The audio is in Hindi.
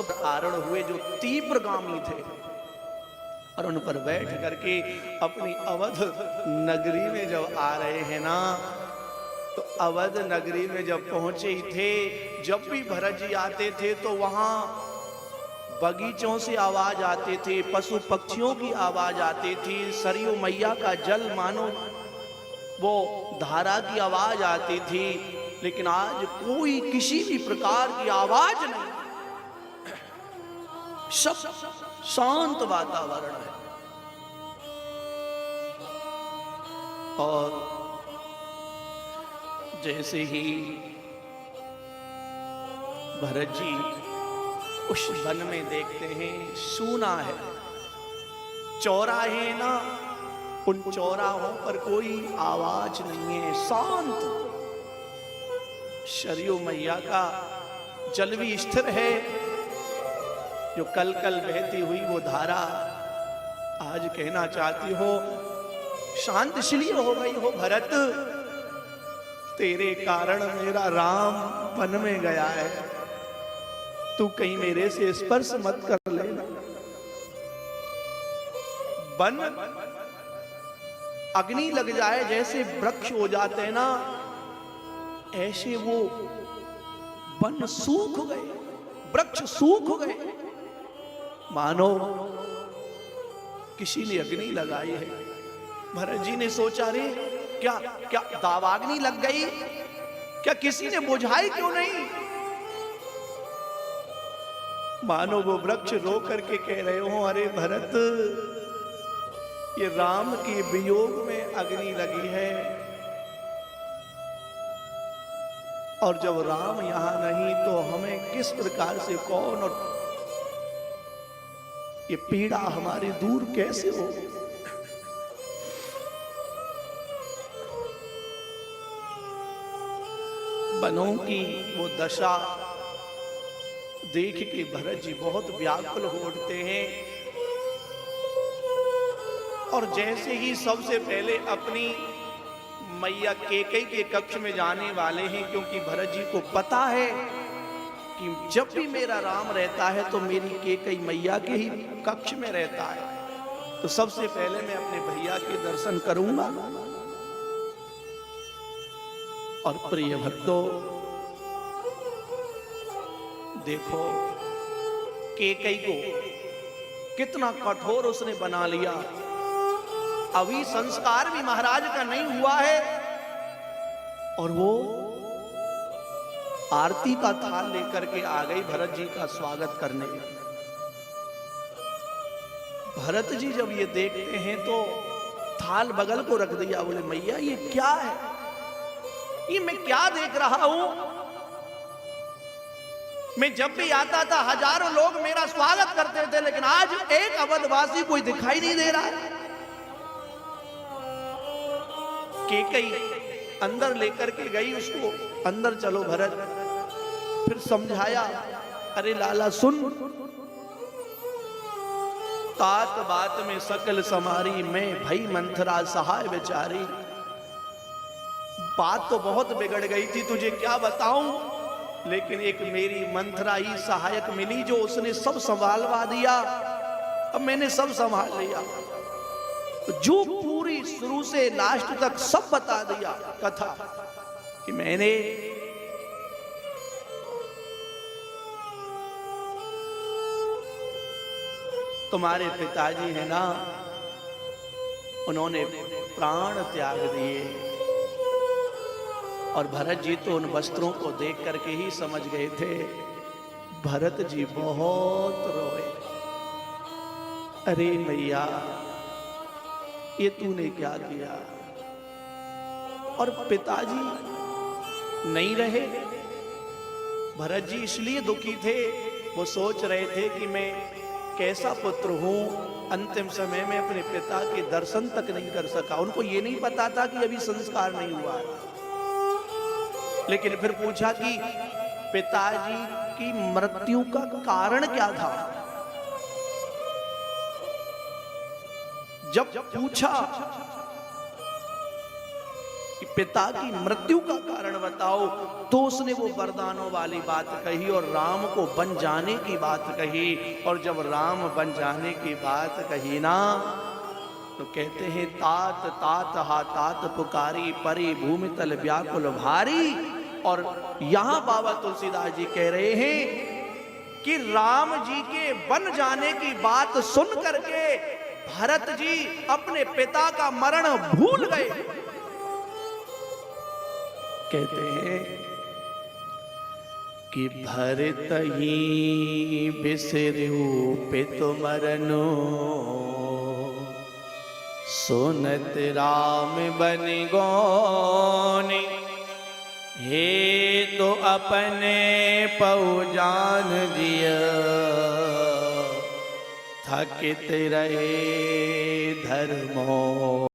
कारण हुए जो तीव्रगामी थे और उन पर बैठ करके अपनी अवध नगरी में जब आ रहे हैं ना, तो अवध नगरी में जब पहुंचे ही थे, जब भी भरत जी आते थे तो वहां बगीचों से आवाज आते थे, पशु पक्षियों की आवाज आती थी, सरयू मैया का जल मानो वो धारा की आवाज आती थी। लेकिन आज कोई किसी भी प्रकार की आवाज नहीं, सब शांत वातावरण है। और जैसे ही भरत जी उस वन में देखते हैं, सूना है, चौराहे ना, उन चौराहों पर कोई आवाज नहीं है, शांत। सरयू मैया का जल भी स्थिर है, जो कल कल बहती हुई वो धारा आज कहना चाहती हो शांत इसलिए हो गई हो भरत, तेरे कारण मेरा राम वन में गया है, तू कहीं मेरे से स्पर्श मत कर लेना। वन अग्नि लग जाए जैसे वृक्ष हो जाते हैं ना, ऐसे वो वन सूख गए, वृक्ष सूख गए, मानो किसी ने अग्नि लगाई है। भरत जी ने सोचा, रे क्या क्या दावाग्नि लग गई, क्या किसी ने बुझाई क्यों नहीं? मानो वो वृक्ष रो करके कह रहे हो, अरे भरत, ये राम के वियोग में अग्नि लगी है, और जब राम यहां नहीं तो हमें किस प्रकार से कौन और ये पीड़ा हमारी दूर कैसे हो? वनों की वो दशा देख के भरत जी बहुत व्याकुल हो उठते हैं, और जैसे ही सबसे पहले अपनी मैया कैकेयी के कक्ष में जाने वाले हैं, क्योंकि भरत जी को पता है कि जब भी मेरा राम रहता है तो मेरी कैकेयी मैया के ही कक्ष में रहता है, तो सबसे पहले मैं अपने भैया के दर्शन करूंगा। और प्रिय भक्तों, देखो कैकेयी को कितना कठोर उसने बना लिया। अभी संस्कार भी महाराज का नहीं हुआ है, और वो आरती का थाल लेकर के आ गई भरत जी का स्वागत करने। भरत जी जब ये देखते हैं तो थाल बगल को रख दिया, बोले मैया ये क्या है, ये मैं क्या देख रहा हूं? मैं जब भी आता था हजारों लोग मेरा स्वागत करते थे, लेकिन आज एक अवधवासी कोई दिखाई नहीं दे रहा है। कैकेयी अंदर लेकर के गई उसको, अंदर चलो भरत, फिर समझाया, अरे लाला सुन, तात बात में सकल समारी, मैं भई मंथरा सहाय बेचारी। बात तो बहुत बिगड़ गई थी, तुझे क्या बताऊं, लेकिन एक मेरी मंथरा ही सहायक मिली, जो उसने सब संभालवा दिया। अब मैंने सब संभाल लिया, जो पूरी शुरू से लास्ट तक सब बता दिया कथा, कि मैंने तुम्हारे पिताजी है ना, उन्होंने प्राण त्याग दिए, और भरत जी तो उन वस्त्रों को देख करके ही समझ गए थे। भरत जी बहुत रोए, अरे मैया ये तूने क्या किया? और पिताजी नहीं रहे। भरत जी इसलिए दुखी थे, वो सोच रहे थे कि मैं कैसा पुत्र हूं, अंतिम समय में अपने पिता के दर्शन तक नहीं कर सका। उनको ये नहीं पता था कि अभी संस्कार नहीं हुआ है। लेकिन फिर पूछा कि पिताजी की मृत्यु का कारण क्या था? जब पूछा कि पिता की मृत्यु का कारण बताओ, तो उसने वो वरदानों वाली बात कही और राम को बन जाने की बात कही। और जब राम बन जाने की बात कही ना, तो कहते हैं तात तात हा तात पुकारी, परी भूमि तल व्याकुल भारी। और यहां बाबा तुलसीदास जी कह रहे हैं कि राम जी के बन जाने की बात सुन करके भरत जी अपने पिता का मरण भूल गए। कहते हैं कि भरत ही बिसरु पितु मरनु, सुनत राम बन गौनि, हे तो अपने पहुजान जिया, थकित रहे धर्मो।